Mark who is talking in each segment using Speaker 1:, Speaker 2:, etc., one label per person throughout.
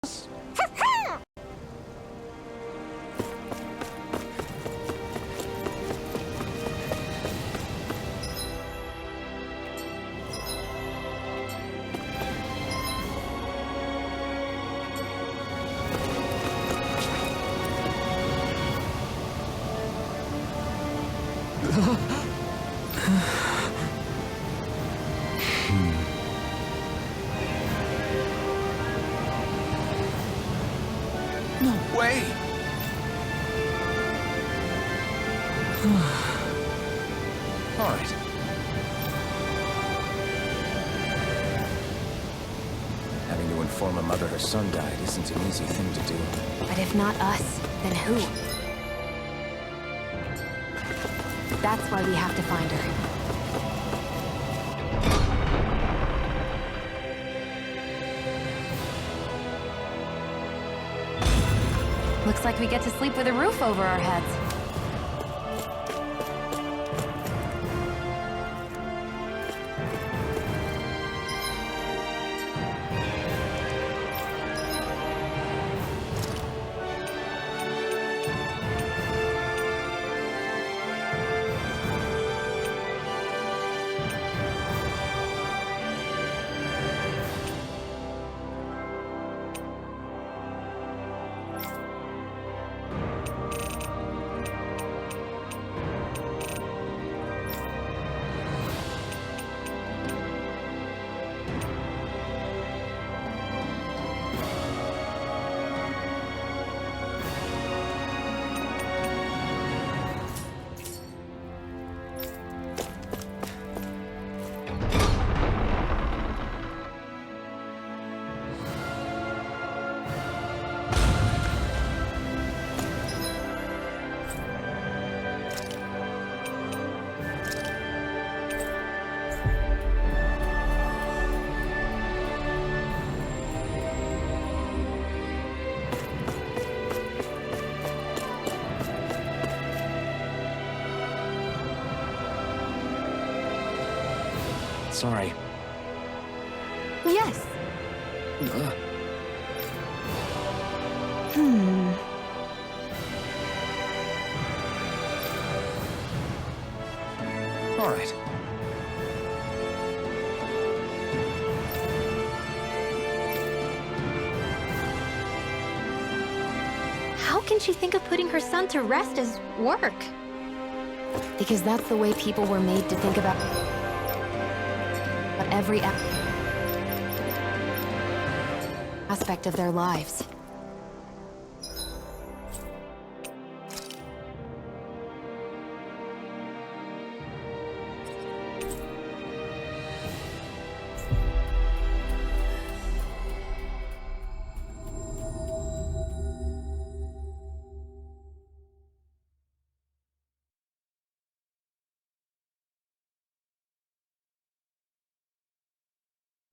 Speaker 1: No way! All right. Having to inform a mother her son died isn't an easy thing to do.
Speaker 2: But if not us, then who? That's why we have to find her. Looks like we get to sleep with a roof over our heads.
Speaker 1: Sorry.
Speaker 2: Yes. Hmm.
Speaker 1: All right.
Speaker 2: How can she think of putting her son to rest as work? Because that's the way people were made to think about every aspect of their lives.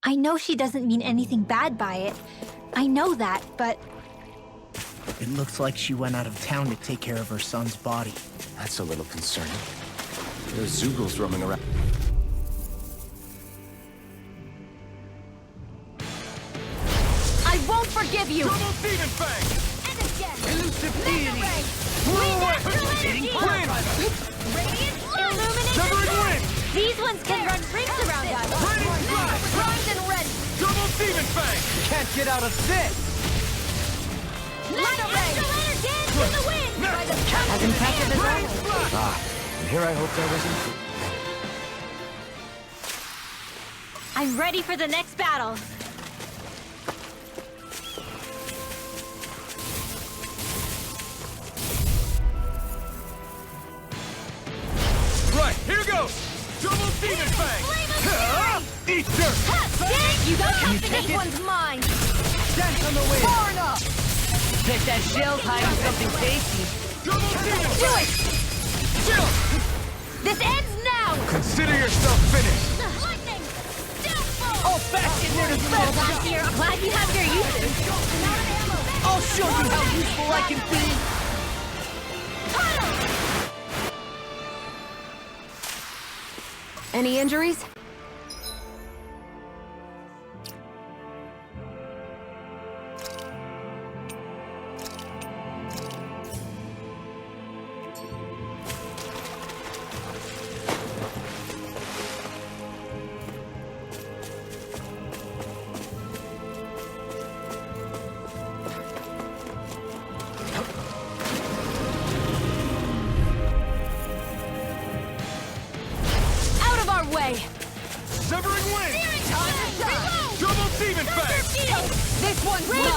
Speaker 2: I know she doesn't mean anything bad by it. I know that, but...
Speaker 3: It looks like she went out of town to take care of her son's body.
Speaker 1: That's a little concerning. There's Zoogles roaming around.
Speaker 2: I won't forgive you!
Speaker 4: Double Demon Fang!
Speaker 2: And again!
Speaker 4: Elusive deity!
Speaker 2: Eating
Speaker 4: Wind!
Speaker 2: Radiant illumination!
Speaker 4: Severing Wind!
Speaker 2: These ones can run rings around us!
Speaker 4: Radiant Flash!
Speaker 2: Primed and ready!
Speaker 4: Double Demon Fang!
Speaker 1: Can't get out of this!
Speaker 2: Let the escalator dance in the wind! By the count
Speaker 4: As
Speaker 2: impressive as
Speaker 4: Radiant
Speaker 2: always!
Speaker 4: Flash!
Speaker 1: Ah, and here I hoped I wasn't...
Speaker 2: I'm ready for the next battle!
Speaker 4: Right, here goes! Double Demon Fang! Eat dirt!
Speaker 2: You got something, this one's mine!
Speaker 4: Dance on the wind!
Speaker 2: Far enough!
Speaker 5: Bet that shell's hiding something tasty.
Speaker 4: Double Demon
Speaker 2: Do
Speaker 4: Fang!
Speaker 2: it!
Speaker 4: Chill!
Speaker 2: This ends now!
Speaker 4: Consider yourself finished!
Speaker 2: Lightning! Downfall!
Speaker 5: Oh, fast in there to
Speaker 2: Well, last year, I'm glad you have your uses.
Speaker 5: I'll show you how useful I can be.
Speaker 2: Any injuries?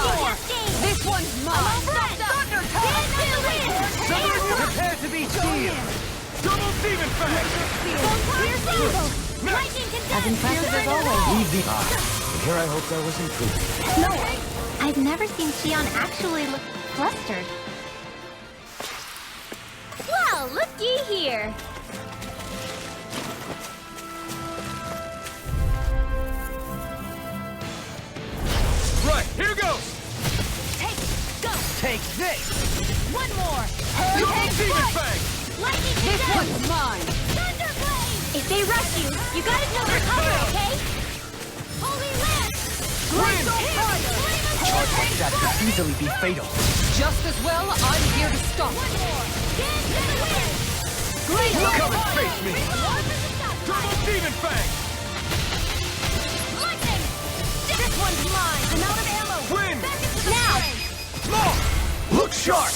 Speaker 5: mine. This one's mine. Thunder
Speaker 4: Prepare to be sealed. Double demon fang.
Speaker 2: As impressive as always.
Speaker 1: Here I hoped I was improving.
Speaker 2: No, I've never seen Shionne actually look flustered. Well, looky here.
Speaker 4: Right, here goes.
Speaker 5: Take this. One more.
Speaker 4: Double demon fang.
Speaker 5: This one's mine.
Speaker 2: If they rush you, you gotta jump for cover, okay? Holy Lance!
Speaker 3: Charge like that could easily be fatal.
Speaker 5: Just as well, I'm here to stop.
Speaker 4: Come and face me. Double demon fang.
Speaker 2: Lightning! This one's mine! I'm out of ammo!
Speaker 4: Wind.
Speaker 2: Now!
Speaker 4: Small. Look sharp.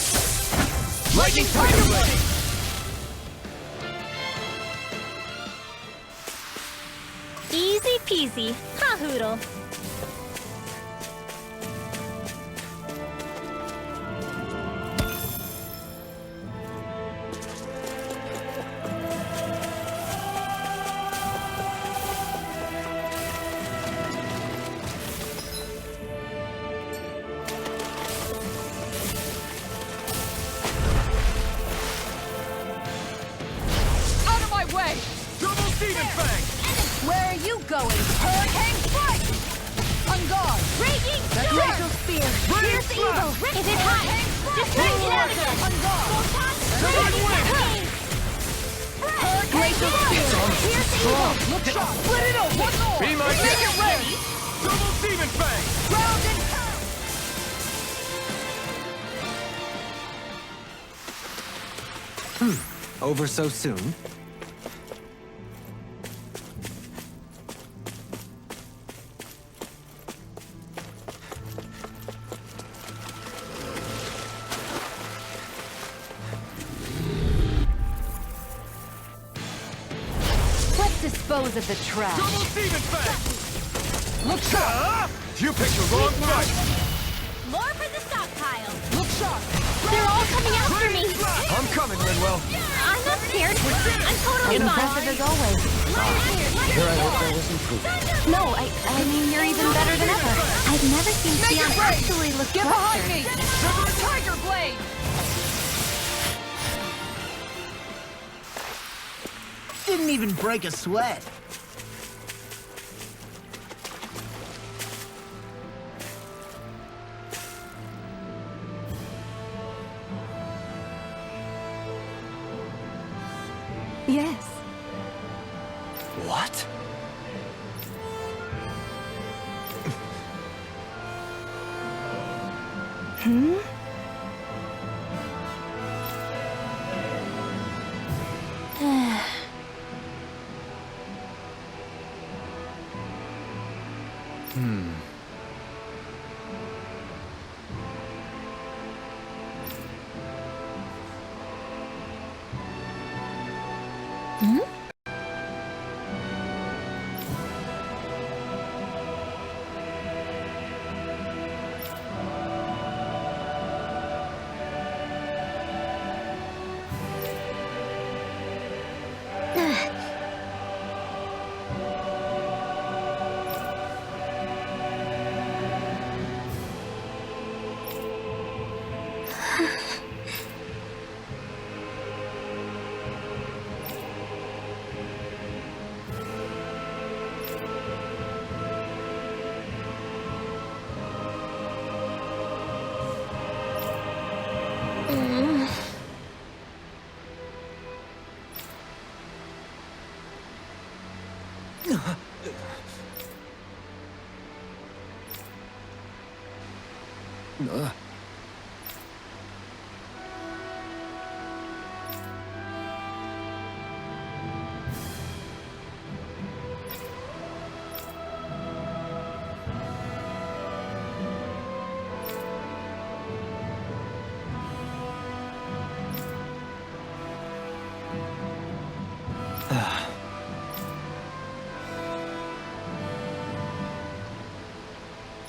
Speaker 4: Lightning tiger blade.
Speaker 2: Easy peasy. Ha hoodle.
Speaker 5: Out of my way!
Speaker 4: Double demon fang.
Speaker 5: Where are you going? Hurricane strike! On guard!
Speaker 2: Raging
Speaker 5: That
Speaker 2: storm!
Speaker 5: glacial spear!
Speaker 2: Here's the evil! If it hides, just break it out again!
Speaker 5: On guard!
Speaker 2: Hurricane!
Speaker 5: Glacial spear!
Speaker 2: Here's the evil!
Speaker 5: Look sharp! Split it up! One more!
Speaker 4: Be my
Speaker 5: Make
Speaker 4: guest.
Speaker 5: it ready!
Speaker 4: Double demon fang.
Speaker 5: Ground and pound!
Speaker 6: Over so soon?
Speaker 5: Let's dispose of the trash.
Speaker 4: Double demon fang.
Speaker 5: Look sharp!
Speaker 4: You picked the wrong fight.
Speaker 2: More for the stockpile!
Speaker 5: Look sharp!
Speaker 2: They're all coming after me!
Speaker 4: I'm coming, Linwell.
Speaker 2: I'm not scared. I'm totally
Speaker 3: Impressive
Speaker 2: fine.
Speaker 3: as always.
Speaker 1: Here I hoped I was improving.
Speaker 2: No, I mean, you're even better than ever. I've never seen
Speaker 5: Make it
Speaker 2: Shionne
Speaker 5: break!
Speaker 2: actually look
Speaker 5: Get behind
Speaker 2: flustered.
Speaker 5: me! Tiger blade!
Speaker 3: Didn't even break a sweat.
Speaker 2: Yes.
Speaker 6: What?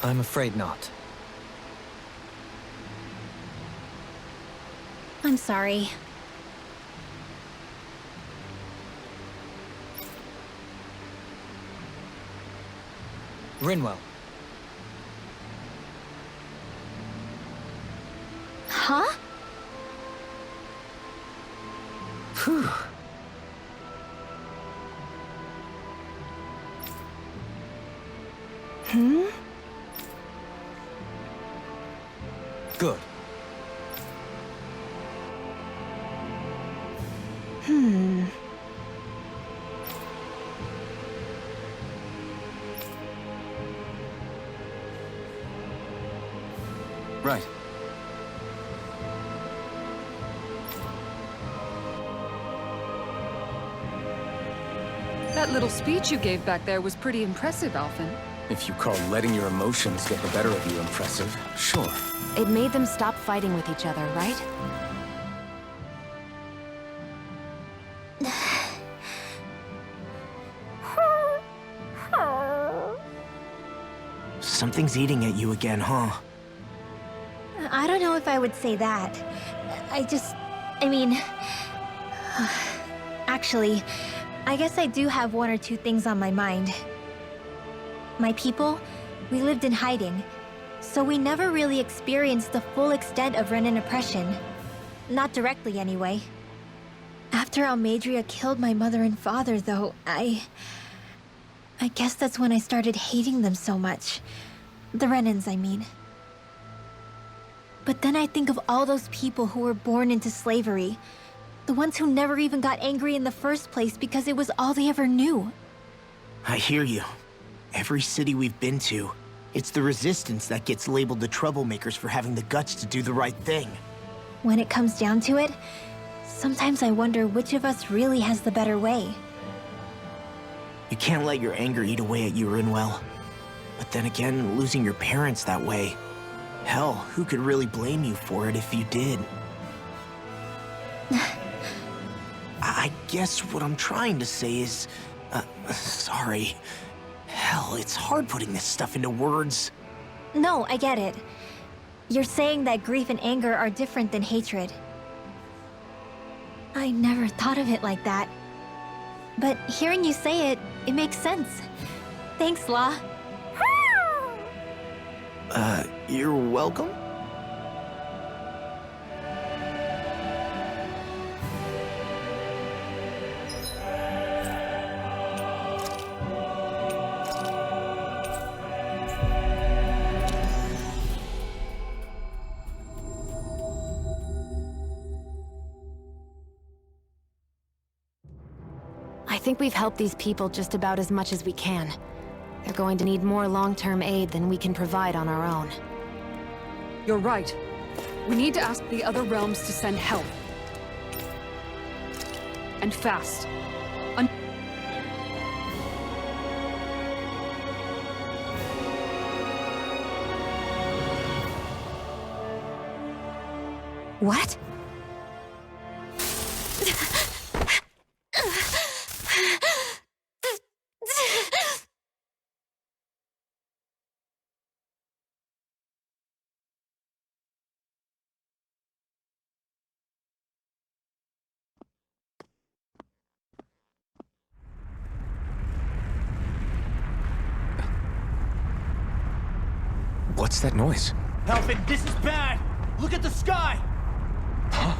Speaker 6: I'm afraid not.
Speaker 2: I'm sorry.
Speaker 6: Rinwell.
Speaker 2: Huh?
Speaker 3: Phew.
Speaker 6: Good.
Speaker 1: Right.
Speaker 5: That little speech you gave back there was pretty impressive, Alphen.
Speaker 1: If you call letting your emotions get the better of you impressive, sure.
Speaker 2: It made them stop fighting with each other, right?
Speaker 3: Something's eating at you again, huh?
Speaker 2: I don't know if I would say that. I mean... Actually, I guess I do have one or two things on my mind. My people, we lived in hiding, so we never really experienced the full extent of Renan oppression. Not directly, anyway. After Almadria killed my mother and father, though, I guess that's when I started hating them so much. The Renans, I mean. But then I think of all those people who were born into slavery. The ones who never even got angry in the first place because it was all they ever knew.
Speaker 3: I hear you. Every city we've been to, it's the resistance that gets labeled the troublemakers for having the guts to do the right thing.
Speaker 2: When it comes down to it, sometimes I wonder which of us really has the better way.
Speaker 3: You can't let your anger eat away at you, Rinwell. But then again, losing your parents that way... Hell, who could really blame you for it if you did? I guess what I'm trying to say is... sorry. Hell, it's hard putting this stuff into words.
Speaker 2: No, I get it. You're saying that grief and anger are different than hatred. I never thought of it like that. But hearing you say it, it makes sense. Thanks, La.
Speaker 3: You're welcome?
Speaker 2: I think we've helped these people just about as much as we can. They're going to need more long-term aid than we can provide on our own.
Speaker 5: You're right. We need to ask the other realms to send help. And fast.
Speaker 2: What?
Speaker 1: What's that noise?
Speaker 4: Alphen, this is bad! Look at the sky!
Speaker 1: Huh?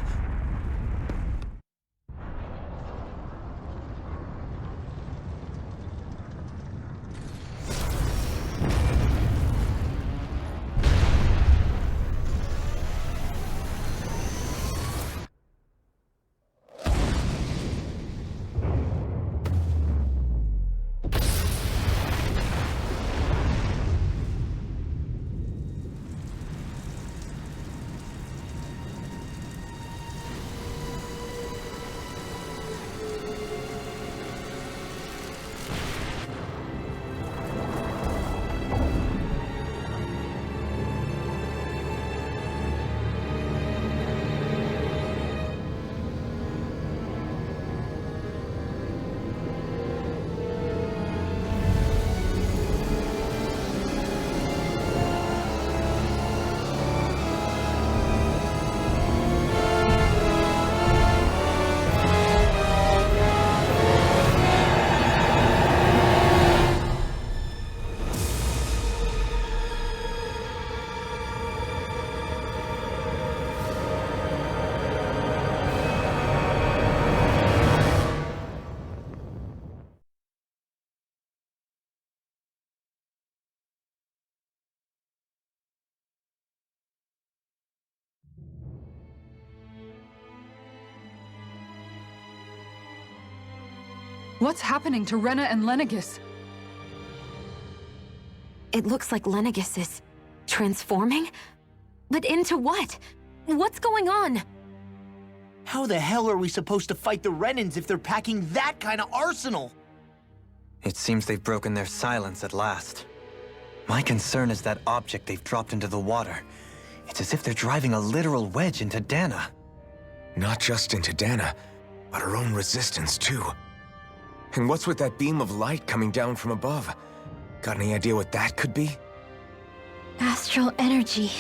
Speaker 5: What's happening to Rena and Lenegis?
Speaker 6: It looks like Lenegis is transforming? But into what? What's going on?
Speaker 3: How the hell are we supposed to fight the Renans if they're packing that kind of arsenal?
Speaker 7: It seems they've broken their silence at last. My concern is that object they've dropped into the water. It's as if they're driving a literal wedge into Dahna.
Speaker 1: Not just into Dahna, but her own resistance too. And what's with that beam of light coming down from above? Got any idea what that could be?
Speaker 2: Astral energy.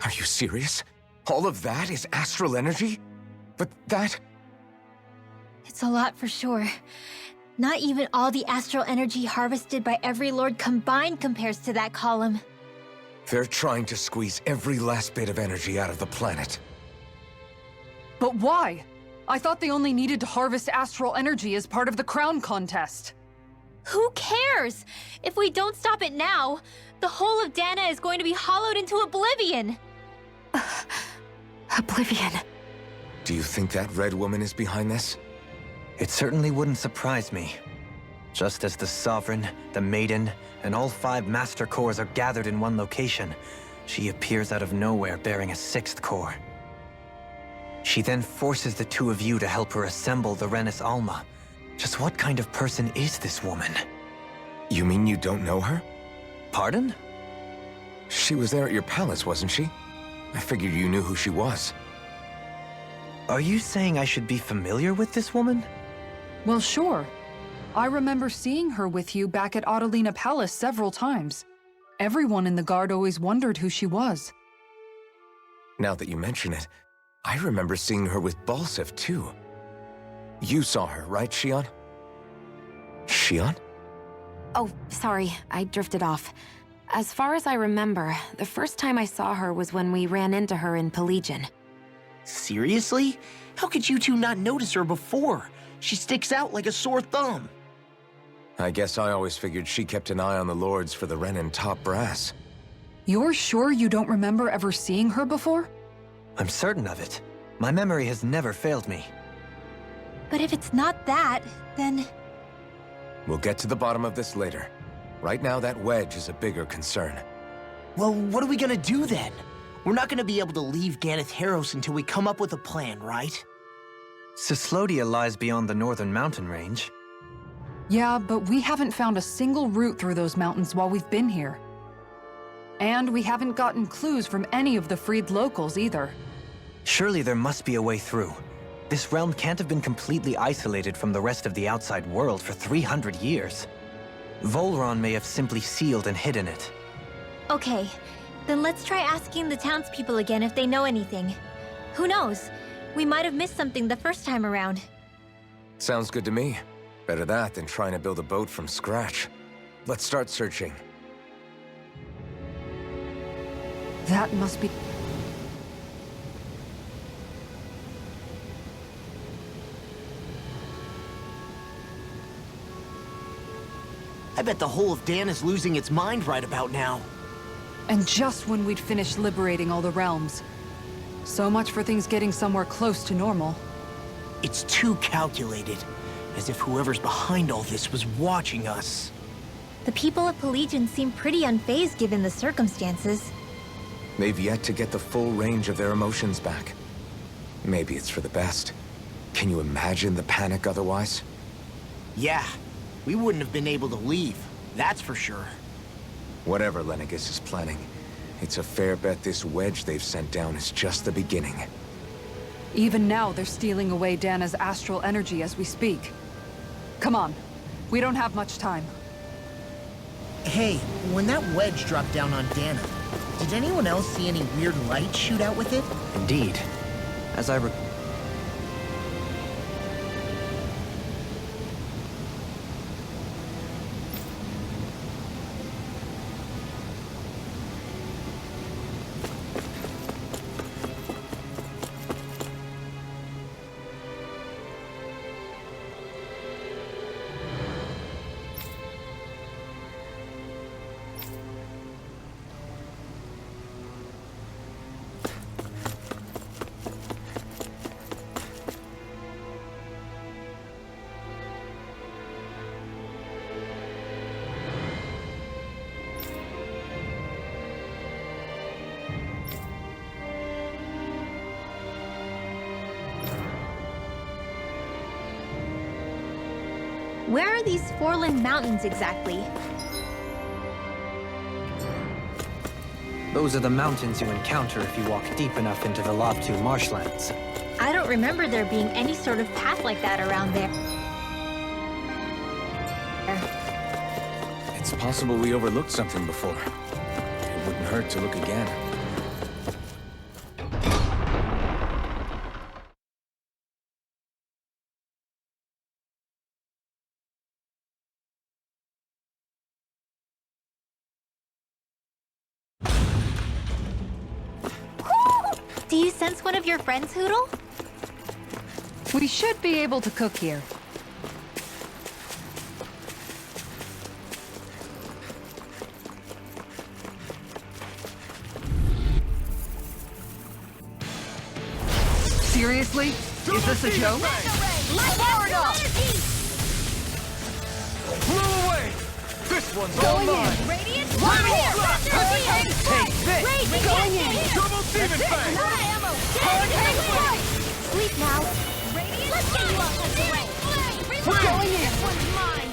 Speaker 1: Are you serious? All of that is astral energy? But that...
Speaker 2: It's a lot for sure. Not even all the astral energy harvested by every lord combined compares to that column.
Speaker 1: They're trying to squeeze every last bit of energy out of the planet.
Speaker 5: But why? I thought they only needed to harvest astral energy as part of the crown contest.
Speaker 2: Who cares? If we don't stop it now, the whole of Dahna is going to be hollowed into oblivion!
Speaker 6: Oblivion.
Speaker 1: Do you think that red woman is behind this?
Speaker 7: It certainly wouldn't surprise me. Just as the Sovereign, the Maiden, and all 5 Master Cores are gathered in one location, she appears out of nowhere bearing a 6th core. She then forces the 2 of you to help her assemble the Renis Alma. Just what kind of person is this woman?
Speaker 1: You mean you don't know her?
Speaker 7: Pardon?
Speaker 1: She was there at your palace, wasn't she? I figured you knew who she was.
Speaker 7: Are you saying I should be familiar with this woman?
Speaker 5: Well, sure. I remember seeing her with you back at Adelina Palace several times. Everyone in the guard always wondered who she was.
Speaker 1: Now that you mention it, I remember seeing her with Balsif, too. You saw her, right, Shionne? Shionne?
Speaker 6: Oh, sorry, I drifted off. As far as I remember, the first time I saw her was when we ran into her in Pelagian.
Speaker 3: Seriously? How could you two not notice her before? She sticks out like a sore thumb.
Speaker 1: I guess I always figured she kept an eye on the lords for the Renan top brass.
Speaker 5: You're sure you don't remember ever seeing her before?
Speaker 7: I'm certain of it. My memory has never failed me.
Speaker 2: But if it's not that, then...
Speaker 1: We'll get to the bottom of this later. Right now, that wedge is a bigger concern.
Speaker 3: Well, what are we gonna do then? We're not gonna be able to leave Ganath Haros until we come up with a plan, right?
Speaker 7: Cislodia lies beyond the northern mountain range.
Speaker 5: Yeah, but we haven't found a single route through those mountains while we've been here. And we haven't gotten clues from any of the freed locals either.
Speaker 7: Surely there must be a way through. This realm can't have been completely isolated from the rest of the outside world for 300 years. Volron may have simply sealed and hidden it.
Speaker 2: Okay, then let's try asking the townspeople again if they know anything. Who knows? We might have missed something the first time around.
Speaker 1: Sounds good to me. Better that than trying to build a boat from scratch. Let's start searching.
Speaker 5: That must be...
Speaker 3: I bet the whole of Dan is losing its mind right about now.
Speaker 5: And just when we'd finished liberating all the realms. So much for things getting somewhere close to normal.
Speaker 3: It's too calculated. As if whoever's behind all this was watching us.
Speaker 2: The people of Pelagian seem pretty unfazed given the circumstances.
Speaker 1: They've yet to get the full range of their emotions back. Maybe it's for the best. Can you imagine the panic otherwise?
Speaker 3: Yeah, we wouldn't have been able to leave, that's for sure.
Speaker 1: Whatever Lenegis is planning, it's a fair bet this wedge they've sent down is just the beginning.
Speaker 5: Even now, they're stealing away Dahna's astral energy as we speak. Come on, we don't have much time.
Speaker 3: Hey, when that wedge dropped down on Dahna, did anyone else see any weird light shoot out with it?
Speaker 7: Indeed. As I
Speaker 2: Where are these Foreland Mountains exactly?
Speaker 7: Those are the mountains you encounter if you walk deep enough into the Lobtu marshlands.
Speaker 2: I don't remember there being any sort of path like that around there.
Speaker 1: It's possible we overlooked something before. It wouldn't hurt to look again.
Speaker 2: Do you sense one of your friends, Hootle?
Speaker 5: We should be able to cook here. Seriously? Is this a joke?
Speaker 4: Blow away! This one's all mine!
Speaker 2: Radiant
Speaker 4: Take this!
Speaker 2: Going in!
Speaker 4: Double Demon Fang!
Speaker 2: Sleep now. Radiant, let's get you off the way. Going in. This one's mine.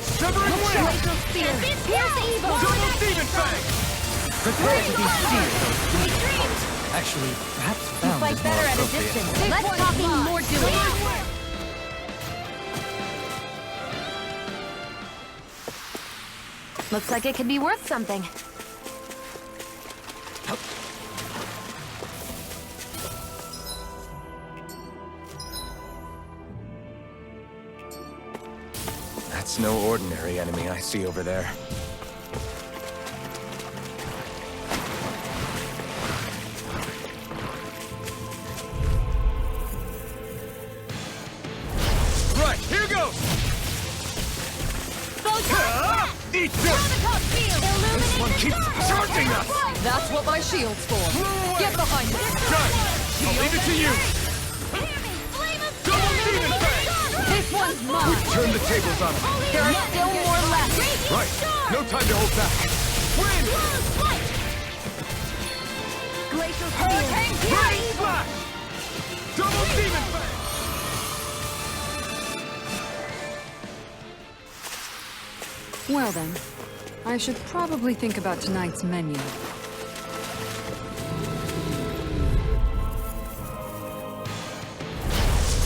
Speaker 4: Severing Wind!
Speaker 2: Glacial Spear. Pierce evil.
Speaker 4: Double Demon Fang!
Speaker 7: Prepare to be seared. Actually, perhaps
Speaker 2: You
Speaker 7: found
Speaker 2: fight
Speaker 7: is more
Speaker 2: better at a
Speaker 7: appropriate.
Speaker 2: distance. Less talking, more doing.
Speaker 6: Looks like it could be worth something.
Speaker 1: That's no ordinary enemy I see over there.
Speaker 4: Right, here goes! Eat this! This one keeps charging us!
Speaker 5: That's what my shield's for.
Speaker 4: Blow away!
Speaker 5: Get behind me.
Speaker 4: Done! I'll leave it to you! Double Demon Fang!
Speaker 5: This one's mine.
Speaker 1: Turn the tables on him.
Speaker 5: There are still more left.
Speaker 1: Right, no time to hold back.
Speaker 4: Wind!
Speaker 2: Glacial
Speaker 5: Hurricane
Speaker 4: Rain Slash! Double Demon Fang!
Speaker 5: Well then, I should probably think about tonight's menu.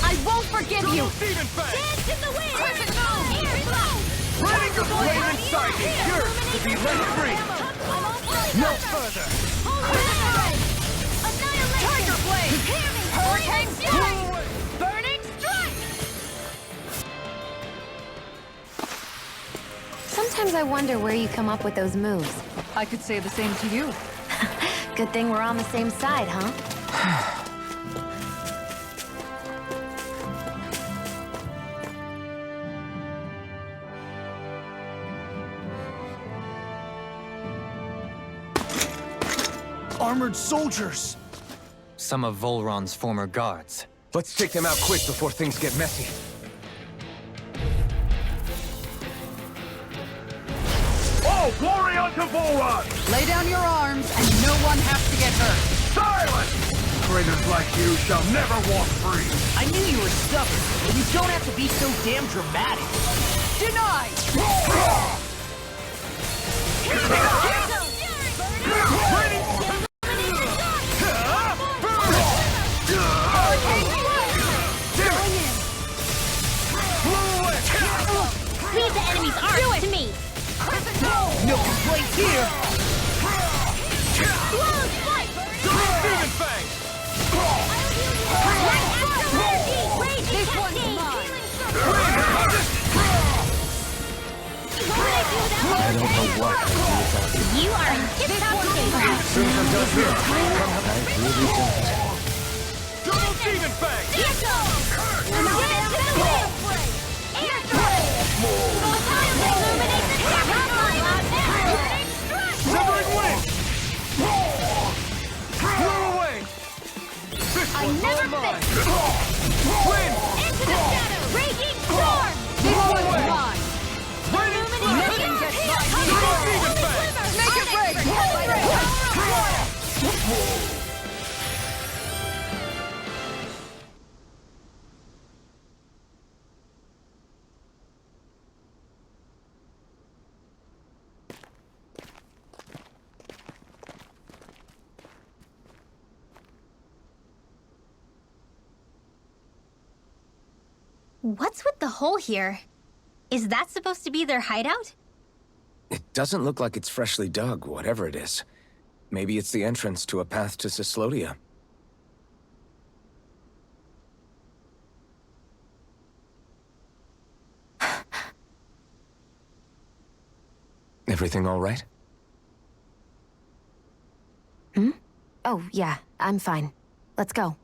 Speaker 5: I won't forgive you!
Speaker 4: Double Demon Fang!
Speaker 2: Dance in the wind.
Speaker 5: Crescent Moon!
Speaker 4: Letting the flame inside me! Yours to be let free! No further!
Speaker 5: Tiger Blade! Hurricane Strike!
Speaker 2: Burning Strike!
Speaker 6: Sometimes I wonder where you come up with those moves.
Speaker 5: I could say the same to you.
Speaker 6: Good thing we're on the same side, huh?
Speaker 4: Armored soldiers!
Speaker 7: Some of Volron's former guards.
Speaker 1: Let's take them out quick before things get messy.
Speaker 4: All glory unto Volron!
Speaker 5: Lay down your arms, and no one has to get hurt.
Speaker 4: Silence! Traitors like you shall never walk free!
Speaker 3: I knew you were stubborn, but you don't have to be so damn dramatic.
Speaker 5: Denied!
Speaker 2: Leave the enemy's arms to me.
Speaker 3: No complaints here!
Speaker 4: Demon Fang!
Speaker 5: This one's mine!
Speaker 1: I don't know what I do without you.
Speaker 2: You are in tip-top shape.
Speaker 1: Soon as I'm done here, I really don't.
Speaker 4: Double Demon Fang! Severing Wind! Blow away! This
Speaker 2: I
Speaker 4: one's
Speaker 2: never
Speaker 4: all mine!
Speaker 2: miss.
Speaker 4: Wind!
Speaker 2: Into the shadow. Raging storm.
Speaker 5: This
Speaker 4: Blow
Speaker 5: one's
Speaker 4: away!
Speaker 5: mine!
Speaker 4: Raining
Speaker 5: Nothing
Speaker 4: Slash!
Speaker 5: gets
Speaker 4: Double Demon Fang!
Speaker 5: Make it break!
Speaker 2: What's with the hole here? Is that supposed to be their hideout?
Speaker 1: It doesn't look like it's freshly dug, whatever it is. Maybe it's the entrance to a path to Cyslodia. Everything all right?
Speaker 6: Hmm? Oh, yeah, I'm fine. Let's go.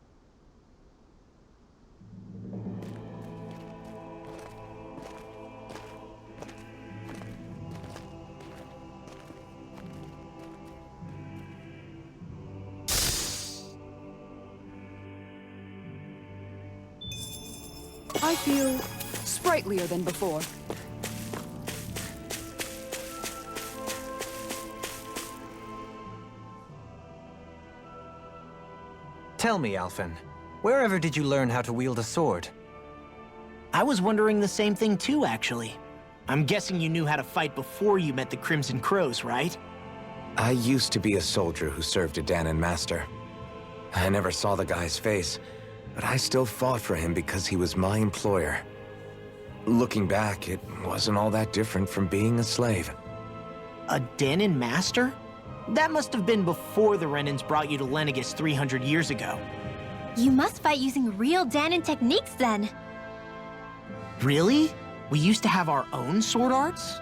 Speaker 5: I feel sprightlier than before.
Speaker 7: Tell me, Alphen, wherever did you learn how to wield a sword?
Speaker 3: I was wondering the same thing too, actually. I'm guessing you knew how to fight before you met the Crimson Crows, right?
Speaker 1: I used to be a soldier who served a Dahnan master. I never saw the guy's face, but I still fought for him because he was my employer. Looking back, it wasn't all that different from being a slave.
Speaker 3: A Dahnan master? That must have been before the Renans brought you to Lenegis 300 years ago.
Speaker 2: You must fight using real Dahnan techniques then.
Speaker 3: Really? We used to have our own sword arts?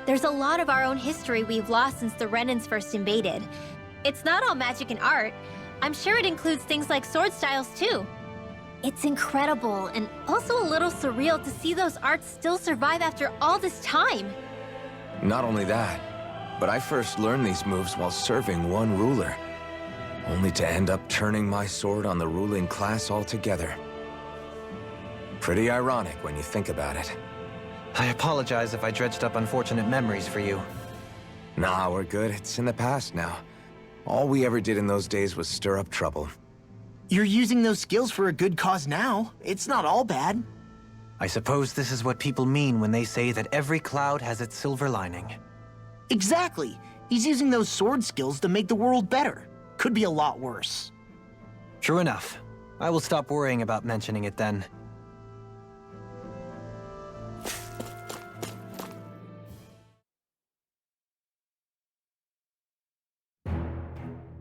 Speaker 2: There's a lot of our own history we've lost since the Renans first invaded. It's not all magic and art. I'm sure it includes things like sword styles too. It's incredible and also a little surreal to see those arts still survive after all this time.
Speaker 1: Not only that, but I first learned these moves while serving one ruler, only to end up turning my sword on the ruling class altogether. Pretty ironic when you think about it.
Speaker 7: I apologize if I dredged up unfortunate memories for you.
Speaker 1: Nah, we're good. It's in the past now. All we ever did in those days was stir up trouble.
Speaker 3: You're using those skills for a good cause now. It's not all bad.
Speaker 7: I suppose this is what people mean when they say that every cloud has its silver lining.
Speaker 3: Exactly. He's using those sword skills to make the world better. Could be a lot worse.
Speaker 7: True enough. I will stop worrying about mentioning it then.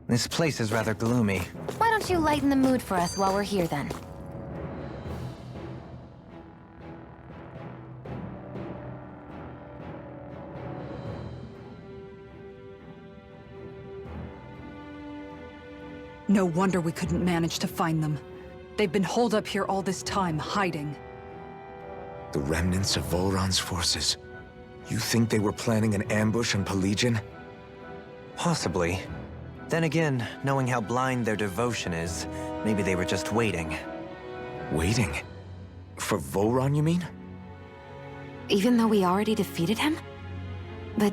Speaker 7: This place is rather gloomy.
Speaker 6: Why don't you lighten the mood for us while we're here then?
Speaker 5: No wonder we couldn't manage to find them. They've been holed up here all this time, hiding.
Speaker 1: The remnants of Volron's forces. You think they were planning an ambush on Pelagian?
Speaker 7: Possibly. Then again, knowing how blind their devotion is, maybe they were just waiting.
Speaker 1: Waiting? For Volron, you mean?
Speaker 6: Even though we already defeated him? But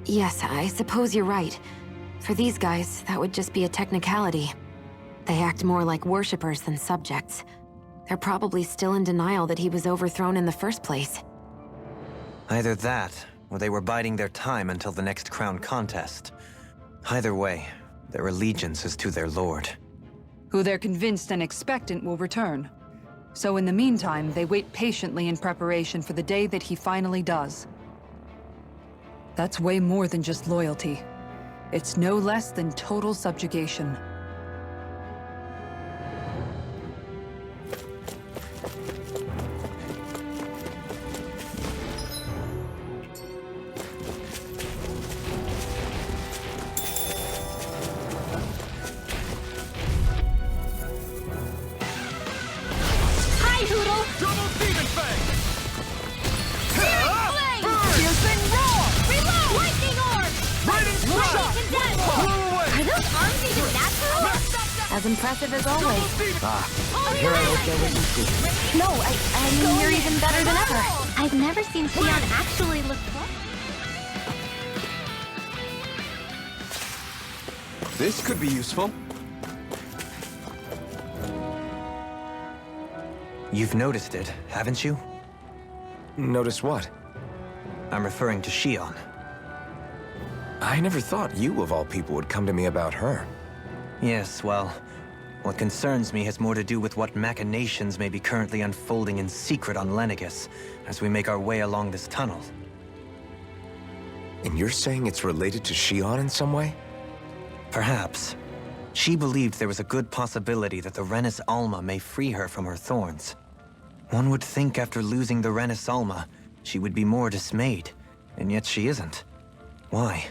Speaker 6: yes, I suppose you're right. For these guys, that would just be a technicality. They act more like worshippers than subjects. They're probably still in denial that he was overthrown in the first place.
Speaker 7: Either that, or they were biding their time until the next crown contest. Either way, their allegiance is to their lord.
Speaker 5: Who they're convinced and expectant will return. So in the meantime, they wait patiently in preparation for the day that he finally does. That's way more than just loyalty. It's no less than total subjugation.
Speaker 6: As impressive as always.
Speaker 1: Here I hope that wasn't true.
Speaker 6: No, I mean, you're even better than ever.
Speaker 2: I've never seen Shionne actually look good.
Speaker 1: This could be useful.
Speaker 7: You've noticed it, haven't you?
Speaker 1: Notice what?
Speaker 7: I'm referring to Shionne.
Speaker 1: I never thought you, of all people, would come to me about her.
Speaker 7: Yes, well, What concerns me has more to do with what machinations may be currently unfolding in secret on Lenegis as we make our way along this tunnel.
Speaker 1: And you're saying it's related to Shionne in some way?
Speaker 7: Perhaps. She believed there was a good possibility that the Renis Alma may free her from her thorns. One would think after losing the Renis Alma, she would be more dismayed, and yet she isn't. Why?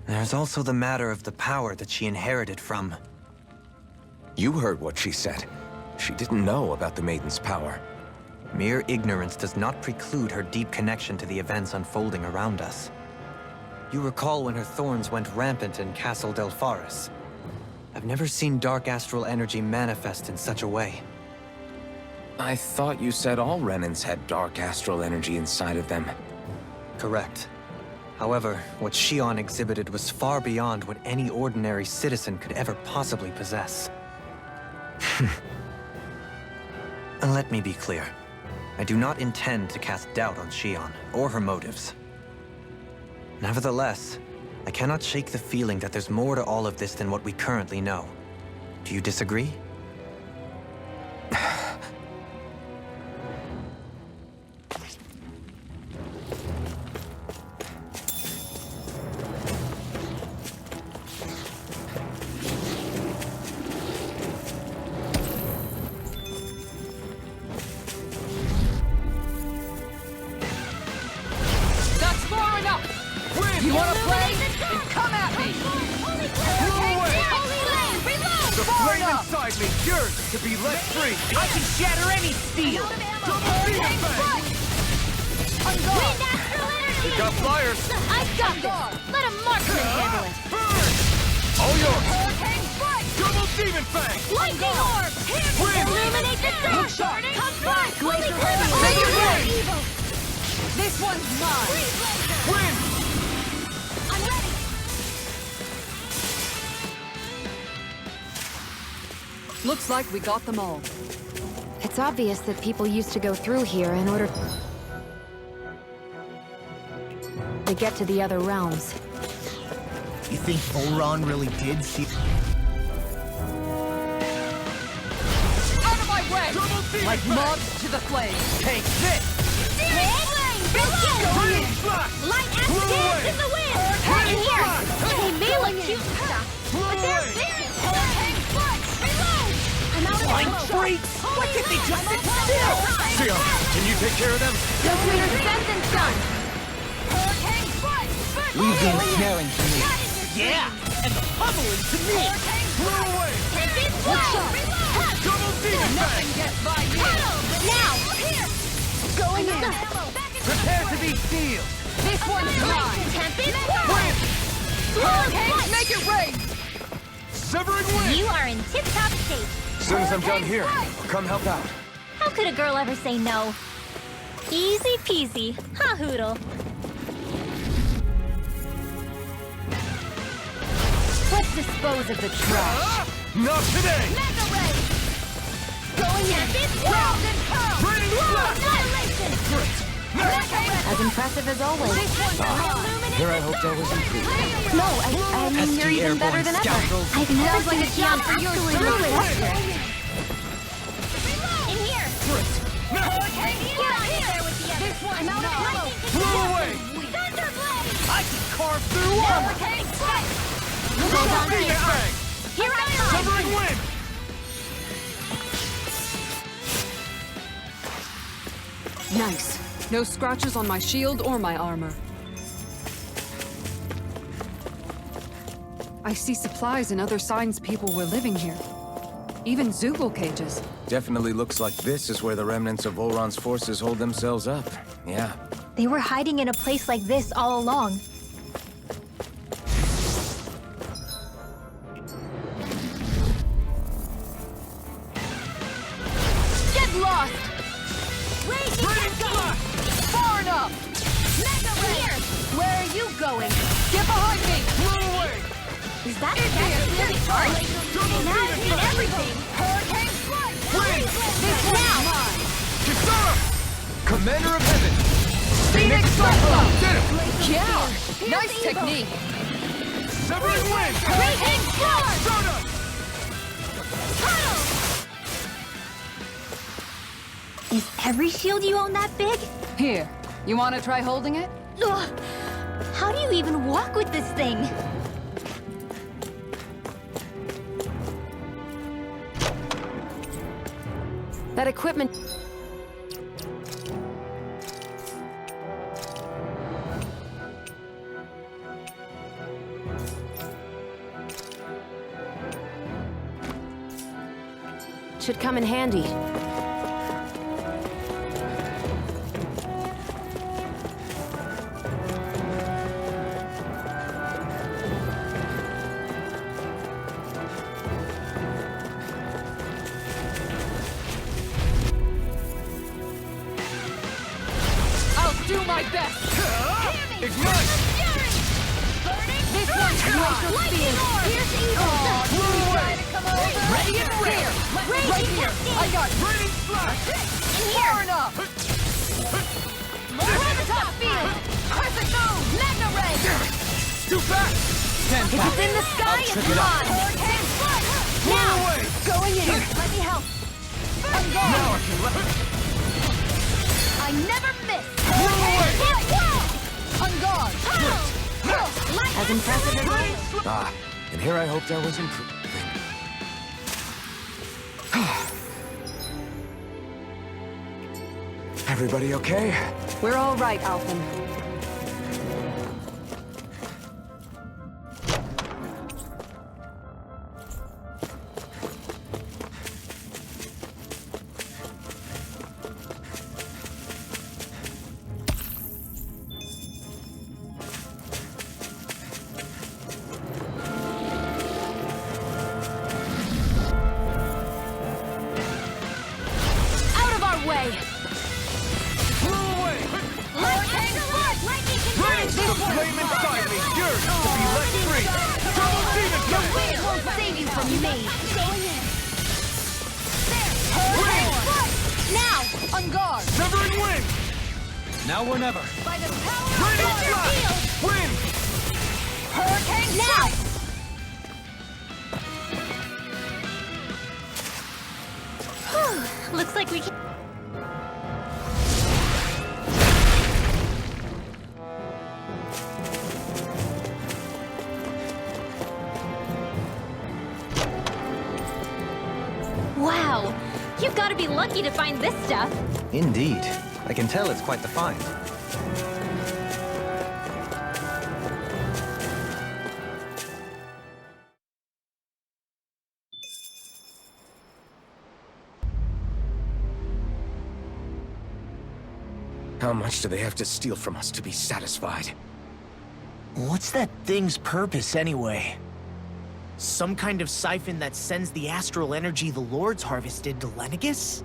Speaker 7: There's also the matter of the power that she inherited from...
Speaker 1: You heard what she said. She didn't know about the Maiden's power.
Speaker 7: Mere ignorance does not preclude her deep connection to the events unfolding around us. You recall when her thorns went rampant in Castle Del Faris. I've never seen dark astral energy manifest in such a way.
Speaker 1: I thought you said all Renans had dark astral energy inside of them.
Speaker 7: Correct. However, what Shionne exhibited was far beyond what any ordinary citizen could ever possibly possess. And let me be clear. I do not intend to cast doubt on Shionne or her motives. Nevertheless, I cannot shake the feeling that there's more to all of this than what we currently know. Do you disagree?
Speaker 4: You wanna play? Then come at me! Throw away! The flame inside me yearns to be let free! I can shatter any steel! Double beam effect! We got flyers!
Speaker 2: I've got this! Let a marksman handle it!
Speaker 4: Burn! All yours! Double demon fang!
Speaker 2: Lightning orb!
Speaker 4: Win!
Speaker 2: Illuminate the dark! Come back!
Speaker 4: Glacier Make it rain!
Speaker 5: This one's mine!
Speaker 4: Win!
Speaker 2: I'm ready!
Speaker 5: Looks like we got them all.
Speaker 6: It's obvious that people used to go through here in order to get to the other realms.
Speaker 8: You think Volron really did see...
Speaker 5: Out of my way!
Speaker 4: Double demon
Speaker 5: Like
Speaker 4: fang!
Speaker 5: mobs to the flames!
Speaker 4: Take this!
Speaker 2: Below!
Speaker 4: Green flash!
Speaker 2: Light as
Speaker 4: Blow
Speaker 2: dance
Speaker 4: away!
Speaker 2: in the wind!
Speaker 4: Hurricane
Speaker 2: In here!
Speaker 4: flash!
Speaker 2: They may look cute and stuff, but they're very hurricane flash! Reload! I'm out of
Speaker 4: Flying freaks! Why can't they just sit still? Shionne, can you take care of them?
Speaker 2: No sooner said than done! Hurricane flash!
Speaker 8: Leave the ensnaring to me.
Speaker 4: Yeah! And the pummeling to me! Blow away! Double demon fang!
Speaker 5: Gets by you!
Speaker 2: Now! Here! Going in!
Speaker 4: Prepare to be sealed!
Speaker 5: This one's mine!
Speaker 2: Tempest!
Speaker 4: Win!
Speaker 2: Hurricane!
Speaker 5: Make it rain!
Speaker 4: Severing wind!
Speaker 2: You are in tip-top shape.
Speaker 1: As soon as I'm done here, I'll come help out.
Speaker 2: How could a girl ever say no? Easy peasy. Ha hoodle. Let's dispose of the trash.
Speaker 4: Not today!
Speaker 2: Mega ray! Going in! World and curl!
Speaker 4: Raining flash!
Speaker 2: Annihilation!
Speaker 6: As impressive as always.
Speaker 1: Here I hoped I was improved.
Speaker 6: No, I mean you're even better than ever. I've never seen a Shionne for yours truly.
Speaker 2: In here! This one! I'm out of ammo!
Speaker 4: Blow away!
Speaker 2: Thunderblade!
Speaker 4: I can carve through armor!
Speaker 2: Hurricane strike!
Speaker 4: Double demon fang!
Speaker 2: Here I come!
Speaker 4: Severing wind!
Speaker 5: Nice. No scratches on my shield or my armor. I see supplies and other signs people were living here. Even Zoogle cages.
Speaker 1: Definitely looks like this is where the remnants of Volron's forces hold themselves up. Yeah.
Speaker 2: They were hiding in a place like this all along. Get lost!
Speaker 4: Raining flash!
Speaker 5: Far enough!
Speaker 2: Here! Where are you going?
Speaker 5: Get behind me!
Speaker 4: Blow away!
Speaker 2: Is that really hard?
Speaker 4: Double
Speaker 2: Now
Speaker 4: demon
Speaker 2: see
Speaker 4: fang!
Speaker 2: everything! Hurricane strike!
Speaker 4: Wind!
Speaker 2: This now!
Speaker 4: Kisara! Commander of Heaven!
Speaker 5: Phoenix Cyclone!
Speaker 4: Did it!
Speaker 5: Yeah! Nice technique!
Speaker 4: Severing wind!
Speaker 2: Raging storm!
Speaker 4: Soda!
Speaker 2: every shield you own that big?
Speaker 5: Here, you want to try holding it?
Speaker 2: Ugh. How do you even walk with this thing?
Speaker 6: That equipment... should come in handy.
Speaker 5: I'll do my best!
Speaker 4: Ignite!
Speaker 5: This one's mine!
Speaker 2: Lightning orb! Here's evil!
Speaker 5: Try to come over!
Speaker 4: Ready and ready!
Speaker 5: Right here! I got
Speaker 4: Burning slash!
Speaker 5: far enough!
Speaker 2: More on the top field! Crescent moon! Magna ray!
Speaker 4: Too fast! Stand
Speaker 2: If it's in the sky, it's
Speaker 4: check it out.
Speaker 2: mine! Hurricane foot! Now!
Speaker 4: away!
Speaker 2: Going in! Let me help!
Speaker 4: Now I can let...
Speaker 2: I never miss!
Speaker 4: away!
Speaker 5: On guard!
Speaker 6: As impressive as always.
Speaker 1: Ah, and here I hoped I was improving. Everybody okay?
Speaker 5: We're all right, Alphen.
Speaker 2: Out of our way!
Speaker 4: Blow away!
Speaker 2: Hurricane foot! Lightning
Speaker 4: Rain! The flame inside me yearns to be let free! Double demon
Speaker 2: Your
Speaker 4: blade!
Speaker 2: wings won't save you from me! Going in!
Speaker 4: Rain!
Speaker 2: Now!
Speaker 5: On guard!
Speaker 4: Severing wind!
Speaker 7: Now or never.
Speaker 2: By the power
Speaker 4: Raining
Speaker 2: of your
Speaker 4: slash!
Speaker 2: field!
Speaker 4: Wind!
Speaker 2: Hurricane now! Whew, looks like we can... Wow! You've got to be lucky to find this stuff!
Speaker 7: Indeed. I can tell it's quite the find.
Speaker 1: How much do they have to steal from us to be satisfied?
Speaker 3: What's that thing's purpose, anyway? Some kind of siphon that sends the astral energy the Lords harvested to Lenegis?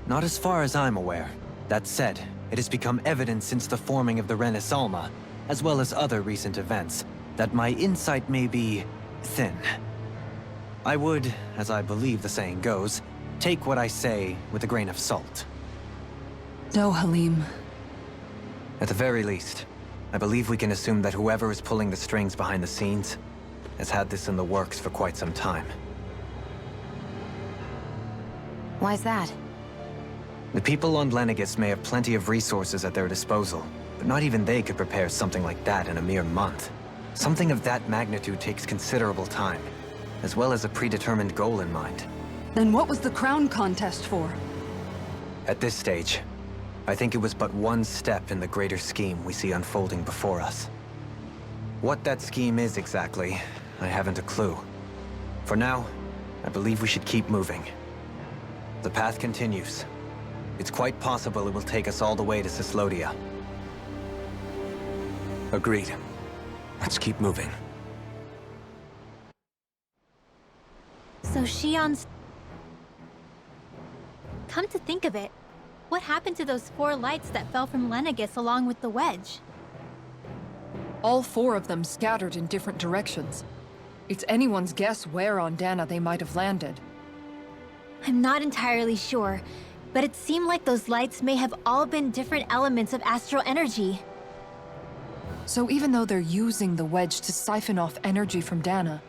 Speaker 7: Not as far as I'm aware. That said, it has become evident since the forming of the Renaissance, as well as other recent events, that my insight may be thin. I would, as I believe the saying goes, take what I say with a grain of salt.
Speaker 5: No, Halim.
Speaker 7: At the very least, I believe we can assume that whoever is pulling the strings behind the scenes has had this in the works for quite some time.
Speaker 6: Why's that?
Speaker 7: The people on Lenegis may have plenty of resources at their disposal, but not even they could prepare something like that in a mere month. Something of that magnitude takes considerable time, as well as a predetermined goal in mind.
Speaker 5: Then what was the crown contest for?
Speaker 7: At this stage, I think it was but one step in the greater scheme we see unfolding before us. What that scheme is exactly, I haven't a clue. For now, I believe we should keep moving. The path continues. It's quite possible it will take us all the way to Cyslodia.
Speaker 1: Agreed. Let's keep moving.
Speaker 2: So Shionne's... Come to think of it, what happened to those 4 lights that fell from Lenegis along with the wedge?
Speaker 5: All 4 of them scattered in different directions. It's anyone's guess where on Dahna they might have landed.
Speaker 2: I'm not entirely sure, but it seemed like those lights may have all been different elements of astral energy.
Speaker 5: So even though they're using the wedge to siphon off energy from Dahna,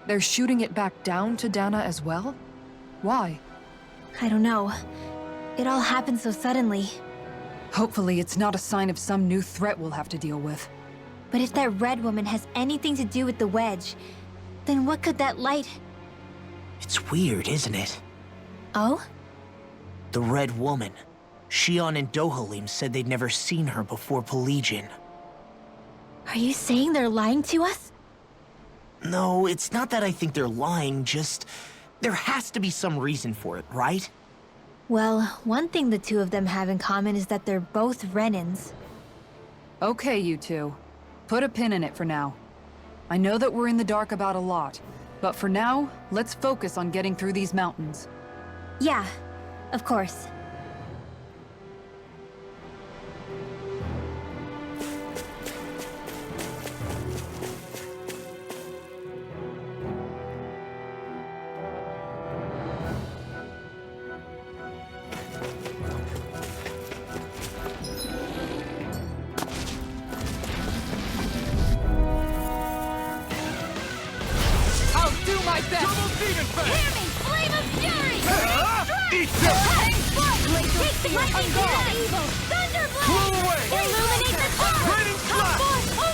Speaker 5: they're shooting it back down to Dahna as well? Why?
Speaker 2: I don't know. It all happened so suddenly.
Speaker 5: Hopefully it's not a sign of some new threat we'll have to deal with.
Speaker 2: But if that red woman has anything to do with the wedge, then what could that light...
Speaker 3: It's weird, isn't it?
Speaker 2: Oh?
Speaker 3: The Red Woman. Shionne and Dohalim said they'd never seen her before Pelagian.
Speaker 2: Are you saying they're lying to us?
Speaker 3: No, it's not that I think they're lying, just... there has to be some reason for it, right?
Speaker 2: Well, one thing the two of them have in common is that they're both Renans.
Speaker 5: Okay, you two. Put a pin in it for now. I know that we're in the dark about a lot, but for now, let's focus on getting through these mountains.
Speaker 2: Yeah, of course.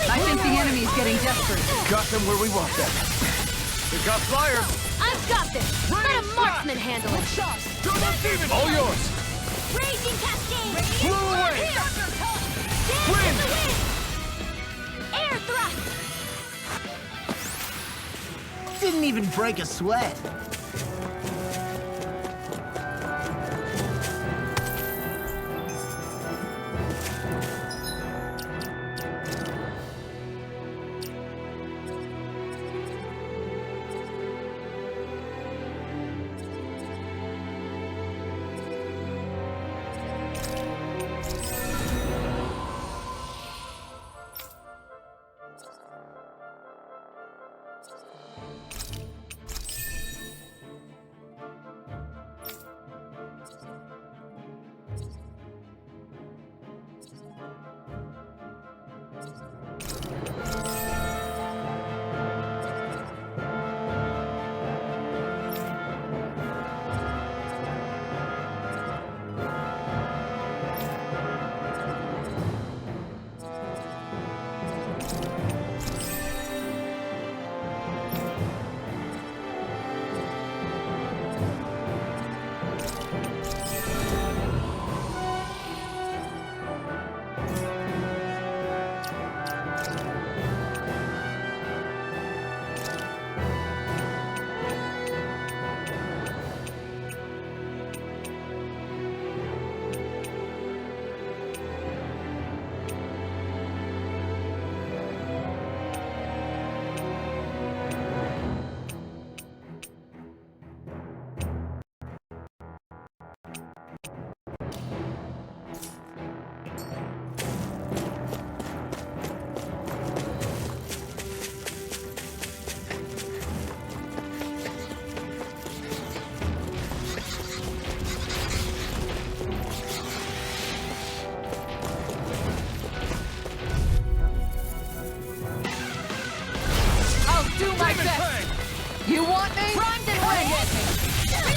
Speaker 5: I think the enemy's getting desperate.
Speaker 4: Got them where we want them. They got fire.
Speaker 9: I've got this! Let a marksman handle it!
Speaker 4: All yours.
Speaker 9: Raging cascade!
Speaker 4: Blew away.
Speaker 9: Wind! Air thrust!
Speaker 8: Didn't even break a sweat.
Speaker 5: You want me?
Speaker 9: Primed and ready!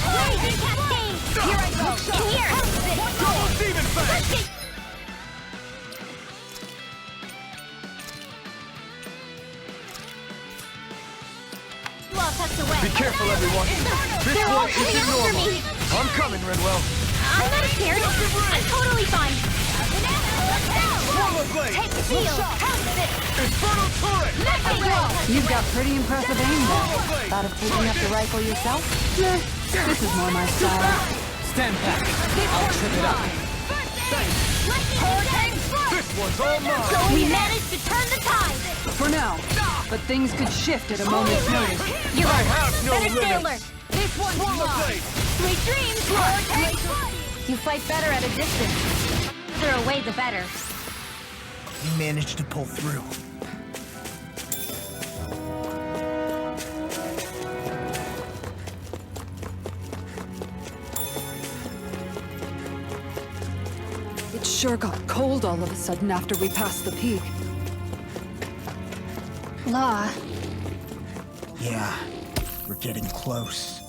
Speaker 9: Raging cascade! Here I go! In here!
Speaker 4: Double demon fang!
Speaker 9: Let's get... Love tucked away.
Speaker 4: Be careful, everyone. This
Speaker 9: They're all
Speaker 4: one
Speaker 9: coming
Speaker 4: isn't
Speaker 9: after
Speaker 4: normal.
Speaker 9: me.
Speaker 4: I'm coming, Renwell.
Speaker 9: I'm not scared. I'm totally fine.
Speaker 4: Swallow blade!
Speaker 9: Take the shield. Pounce it.
Speaker 4: Infernal turret!
Speaker 9: Let me go.
Speaker 5: You've got pretty impressive aim
Speaker 4: Swallow
Speaker 5: there.
Speaker 4: blade!
Speaker 5: Thought of taking up the rifle yourself? Nah, this is more my style.
Speaker 7: Stand back. I'll trip it up.
Speaker 4: This one's all mine!
Speaker 9: We managed to turn the tide.
Speaker 5: For now. But things could shift at a moment's notice.
Speaker 9: You're
Speaker 4: I
Speaker 9: right.
Speaker 4: have no
Speaker 9: Better stay
Speaker 4: limits.
Speaker 9: alert. This one's
Speaker 4: Swallow
Speaker 9: mine.
Speaker 4: blade!
Speaker 9: Sweet dreams.
Speaker 2: You fight better at a distance. The further away, the better.
Speaker 8: We managed to pull through.
Speaker 5: It sure got cold all of a sudden after we passed the peak.
Speaker 2: Law,
Speaker 8: Yeah, we're getting close.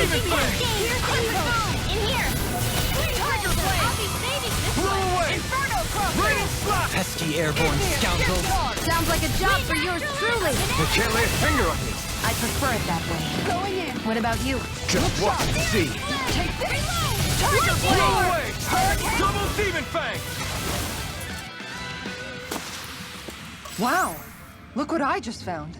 Speaker 4: demon flame!
Speaker 9: In here! Tiger blade! I'll be saving this
Speaker 4: Blow
Speaker 9: one!
Speaker 4: away!
Speaker 9: Inferno crusher!
Speaker 4: Rain slap!
Speaker 7: Pesky airborne scoundrels!
Speaker 9: Sounds like a job for yours truly!
Speaker 4: You can't lay a finger on me!
Speaker 9: I prefer it that way. Going in. What about you?
Speaker 4: Just watch and see!
Speaker 9: Take this! Tiger blade!
Speaker 4: Blow away! Double demon fang!
Speaker 5: Wow! Look what I just found.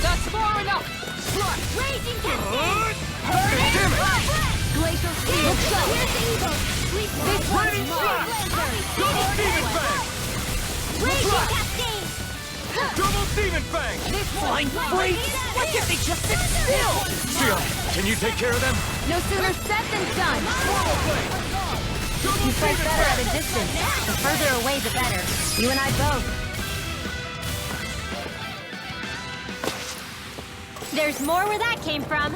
Speaker 9: That's far enough! Raging cascade!
Speaker 4: Damn it!
Speaker 9: Glacial steel! This
Speaker 4: Rain slap! Double demon fang!
Speaker 9: Raging cascade!
Speaker 4: Double demon fang!
Speaker 9: Flying freaks! Why can't they just sit still?
Speaker 4: Shionne, can you take care of them?
Speaker 2: No sooner said than done. You fight better at a distance. The further away, the better. You and I both. There's more where that came from.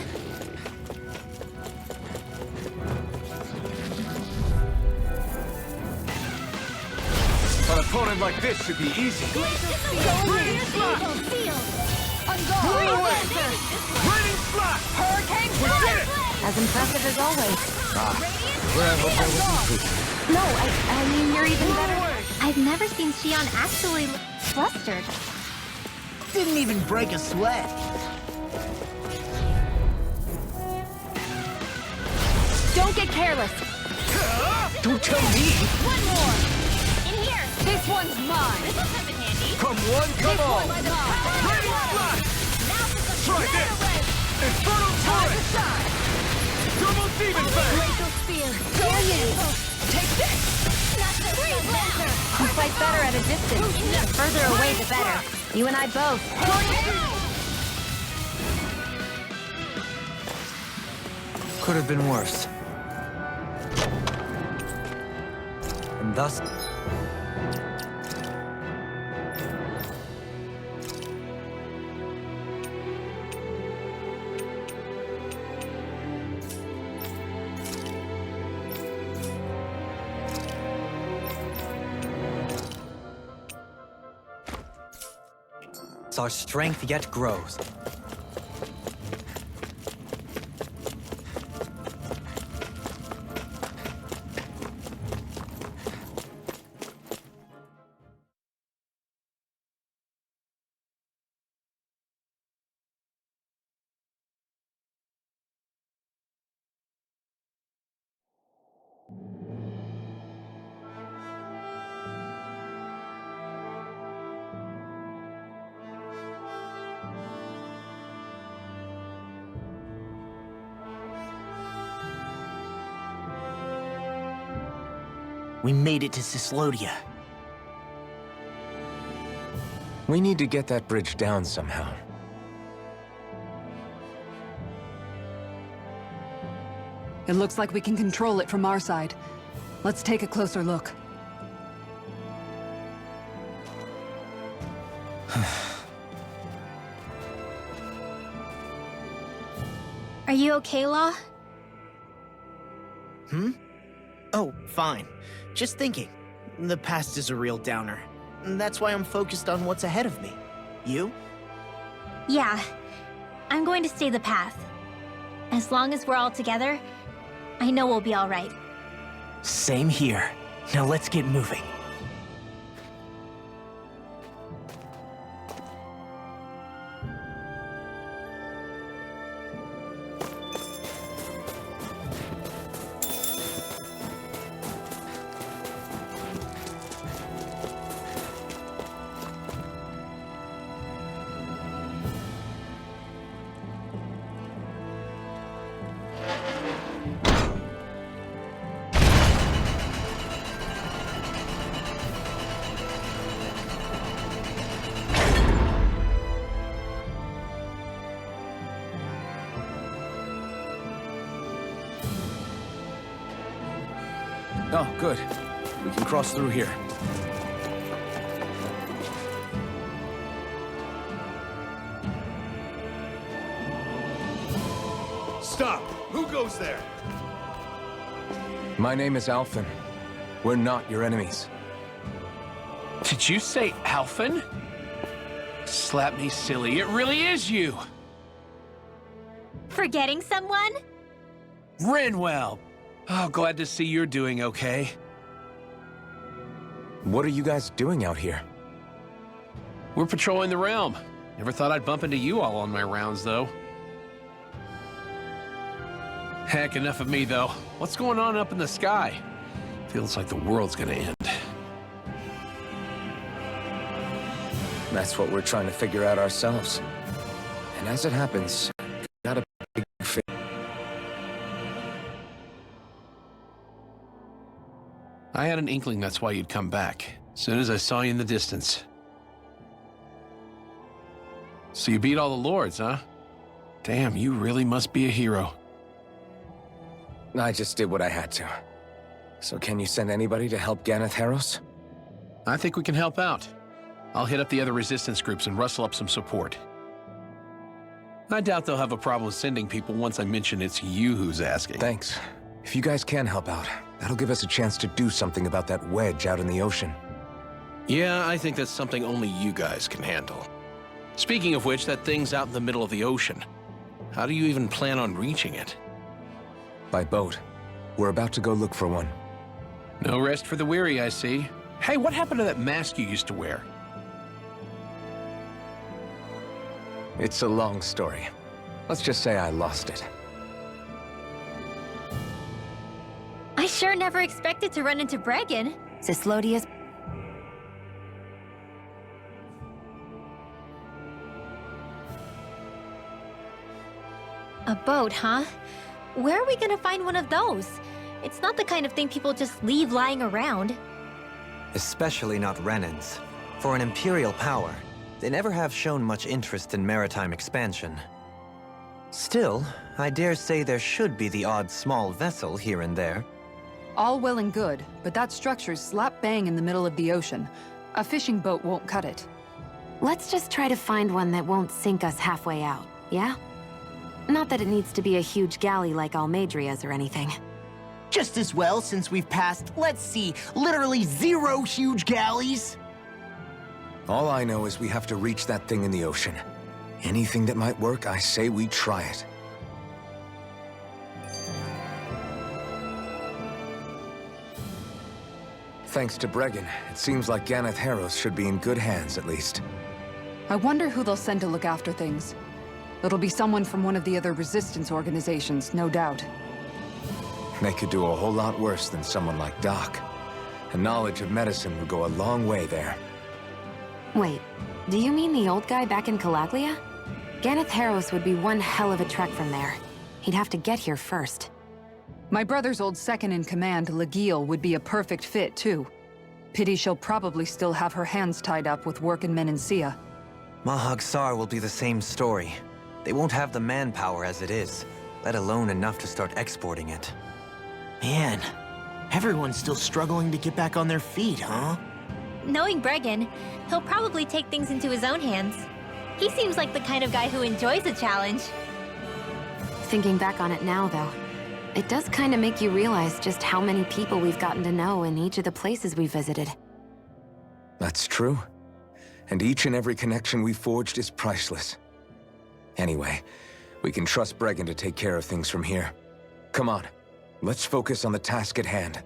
Speaker 4: An opponent like this should be easy. Rain slap! Blow away! Raining slap!
Speaker 9: Hurricane
Speaker 4: We did it!
Speaker 2: As impressive as always.
Speaker 4: Where I hope there was improvement.
Speaker 2: No, I mean, you're even
Speaker 4: Blow
Speaker 2: better.
Speaker 4: away!
Speaker 2: I've never seen Shionne actually flustered.
Speaker 8: Didn't even break a sweat.
Speaker 2: Don't get careless.
Speaker 4: Don't tell me!
Speaker 9: One more! In here! This one's mine! This'll come in handy!
Speaker 4: Come one, come all!
Speaker 9: Mine!
Speaker 4: Raining slap!
Speaker 9: Now for some
Speaker 4: Try this! Inferno turret! Double demon fang!
Speaker 9: Glacial spear! Going in! Take this! Not the freeze laser!
Speaker 2: You fight better at a distance. The further away, the better. You and I both.
Speaker 7: Could have been worse. And thus... our strength yet grows.
Speaker 3: We made it to Cislodia.
Speaker 1: We need to get that bridge down somehow.
Speaker 5: It looks like we can control it from our side. Let's take a closer look.
Speaker 2: Are you okay, Law?
Speaker 3: Oh, fine. Just thinking. The past is a real downer. That's why I'm focused on what's ahead of me. You?
Speaker 2: Yeah. I'm going to stay the path. As long as we're all together, I know we'll be all right.
Speaker 3: Same here. Now let's get moving.
Speaker 1: Oh, good. We can cross through here.
Speaker 10: Stop! Who goes there?
Speaker 1: My name is Alphen. We're not your enemies.
Speaker 11: Did you say Alphen? Slap me silly, it really is you!
Speaker 2: Forgetting someone?
Speaker 11: Renwell! Oh, glad to see you're doing okay.
Speaker 1: What are you guys doing out here?
Speaker 11: We're patrolling the realm. Never thought I'd bump into you all on my rounds, though. Heck, enough of me, though. What's going on up in the sky? Feels like the world's gonna end.
Speaker 1: That's what we're trying to figure out ourselves. And as it happens, got a big fish.
Speaker 11: I had an inkling that's why you'd come back. As soon as I saw you in the distance. So you beat all the lords, huh? Damn, you really must be a hero.
Speaker 1: I just did what I had to. So can you send anybody to help Ganeth Harros?
Speaker 11: I think we can help out. I'll hit up the other resistance groups and rustle up some support. I doubt they'll have a problem sending people once I mention it's you who's asking.
Speaker 1: Thanks. If you guys can help out, that'll give us a chance to do something about that wedge out in the ocean.
Speaker 11: Yeah, I think that's something only you guys can handle. Speaking of which, that thing's out in the middle of the ocean. How do you even plan on reaching it?
Speaker 1: By boat. We're about to go look for one.
Speaker 11: No rest for the weary, I see. Hey, what happened to that mask you used to wear?
Speaker 1: It's a long story. Let's just say I lost it.
Speaker 2: I sure never expected to run into Bregan.
Speaker 6: Cislodius.
Speaker 2: A boat, huh? Where are we gonna find one of those? It's not the kind of thing people just leave lying around.
Speaker 7: Especially not Renan's. For an Imperial power, they never have shown much interest in maritime expansion. Still, I dare say there should be the odd small vessel here and there.
Speaker 5: All well and good, but that structure's slap bang in the middle of the ocean. A fishing boat won't cut it.
Speaker 6: Let's just try to find one that won't sink us halfway out, yeah? Not that it needs to be a huge galley like Almadria's or anything.
Speaker 8: Just as well, since we've passed, let's see, literally 0 huge galleys.
Speaker 1: All I know is we have to reach that thing in the ocean. Anything that might work, I say we try it. Thanks to Bregan, it seems like Ganeth Harros should be in good hands, at least.
Speaker 5: I wonder who they'll send to look after things. It'll be someone from one of the other resistance organizations, no doubt.
Speaker 1: They could do a whole lot worse than someone like Doc. A knowledge of medicine would go a long way there.
Speaker 6: Wait, do you mean the old guy back in Calaglia? Ganeth Harros would be one hell of a trek from there. He'd have to get here first.
Speaker 5: My brother's old second-in-command, Legil, would be a perfect fit, too. Pity she'll probably still have her hands tied up with work in Menancia.
Speaker 7: Mahag Sar will be the same story. They won't have the manpower as it is, let alone enough to start exporting it.
Speaker 8: Man, everyone's still struggling to get back on their feet, huh?
Speaker 2: Knowing Bregan, he'll probably take things into his own hands. He seems like the kind of guy who enjoys a challenge.
Speaker 6: Thinking back on it now, though, it does kind of make you realize just how many people we've gotten to know in each of the places we visited.
Speaker 1: That's true. And each and every connection we forged is priceless. Anyway, we can trust Bregan to take care of things from here. Come on, let's focus on the task at hand.